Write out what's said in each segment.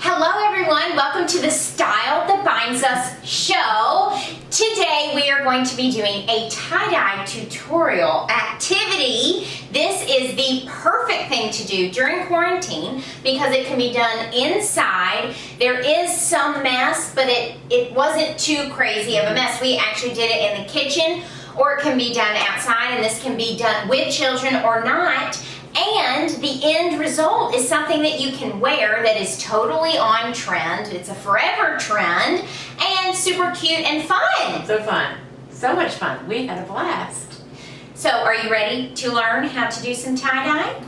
Hello everyone, welcome to the Style That Binds Us show. Today we are going to be doing a tie-dye tutorial activity. This is the perfect thing to do during quarantine because it can be done inside. There is some mess, but it wasn't too crazy of a mess. We actually did it in the kitchen, or it can be done outside, and this can be done with children or not. And the end result is something that you can wear that is totally on trend. It's a forever trend and super cute and fun. So fun. So much fun. We had a blast. So are you ready to learn how to do some tie-dye?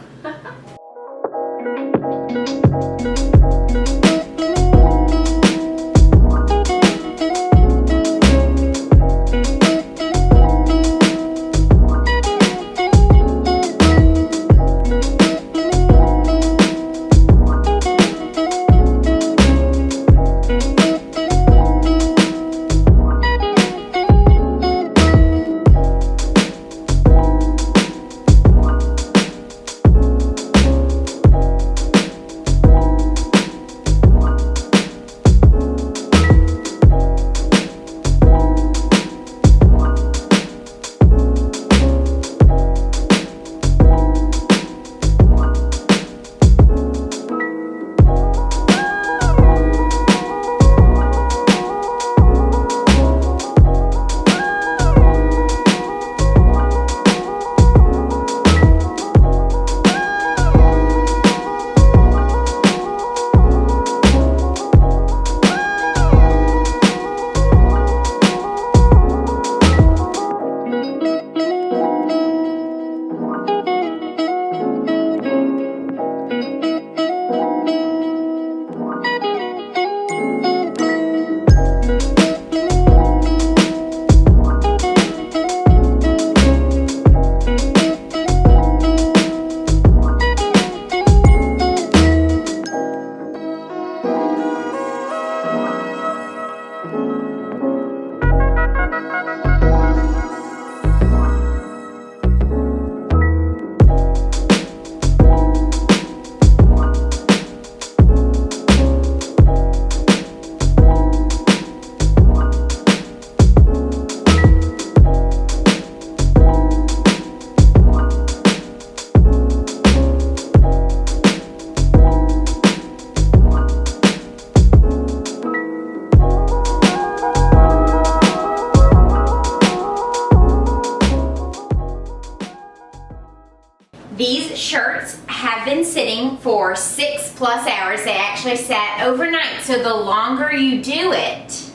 These shirts have been sitting for 6+ hours. They actually sat overnight. So the longer you do it,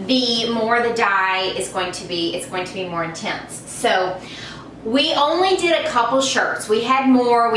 the more the dye is going to be, it's going to be more intense. So we only did a couple shirts. We had more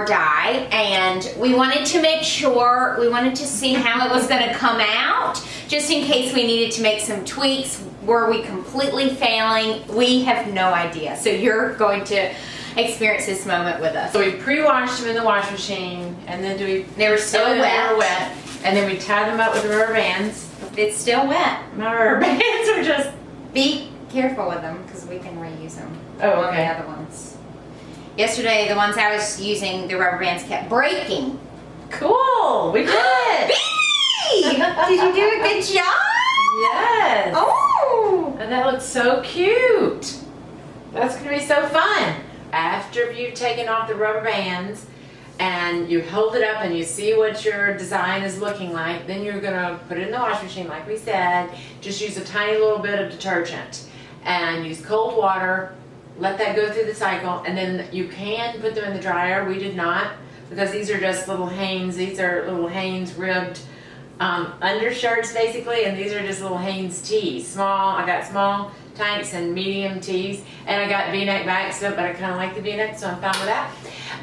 dye, and we wanted to make sure, we wanted to see how it was going to come out, just in case we needed to make some tweaks. Were we completely failing? We have no idea. So you're going to experience this moment with us. So we pre-washed them in the wash machine, and then they were still wet. They were wet, and then we tied them up with the rubber bands. It's still wet. My rubber bands are just... Be careful with them because we can reuse them. Oh, On okay. the other ones. Yesterday, the ones I was using, the rubber bands kept breaking. Cool! We did it! Did you do a good job? Yes! Oh! And that looks so cute! That's going to be so fun! After you've taken off the rubber bands and you hold it up and you see what your design is looking like, then you're going to put it in the wash machine like we said. Just use a tiny little bit of detergent and use cold water, let that go through the cycle, and then you can put them in the dryer. We did not, because these are just little Hanes. These are little Hanes ribbed undershirts basically, and these are just little Hanes tees. Small, I got small tights and medium tees, and I got V-neck backs up, but I kind of like the V-neck, so I'm fine with that.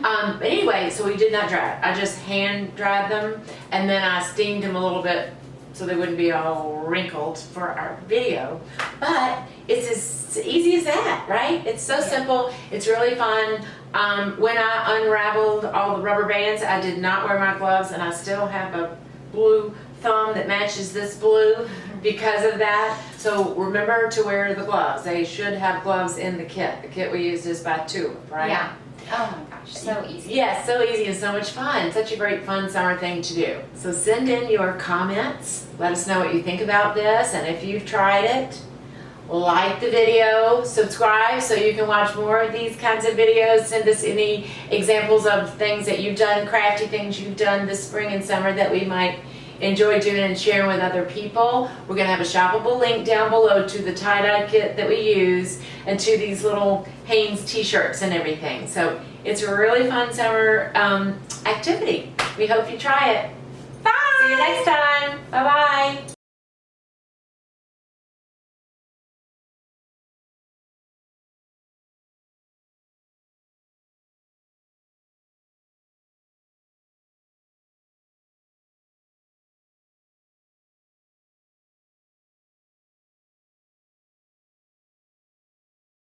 But anyway, so we did not dry it. I just hand dried them, and then I steamed them a little bit so they wouldn't be all wrinkled for our video. But it's as easy as that, right? It's so simple. It's really fun. When I unraveled all the rubber bands, I did not wear my gloves, and I still have a blue thumb that matches this blue because of that. So remember to wear the gloves. They should have gloves in the kit. The kit we used is by Tulip, right? Yeah. Oh my gosh, so easy. Yes, so easy and so much fun. Such a great fun summer thing to do. So send in your comments. Let us know what you think about this, and if you've tried it, like the video, subscribe so you can watch more of these kinds of videos. Send us any examples of things that you've done, crafty things you've done this spring and summer that we might enjoy doing and sharing with other people. We're going to have a shoppable link down below to the tie-dye kit that we use and to these little Hanes t-shirts and everything. So it's a really fun summer activity. We hope you try it. Bye! See you next time. Bye-bye.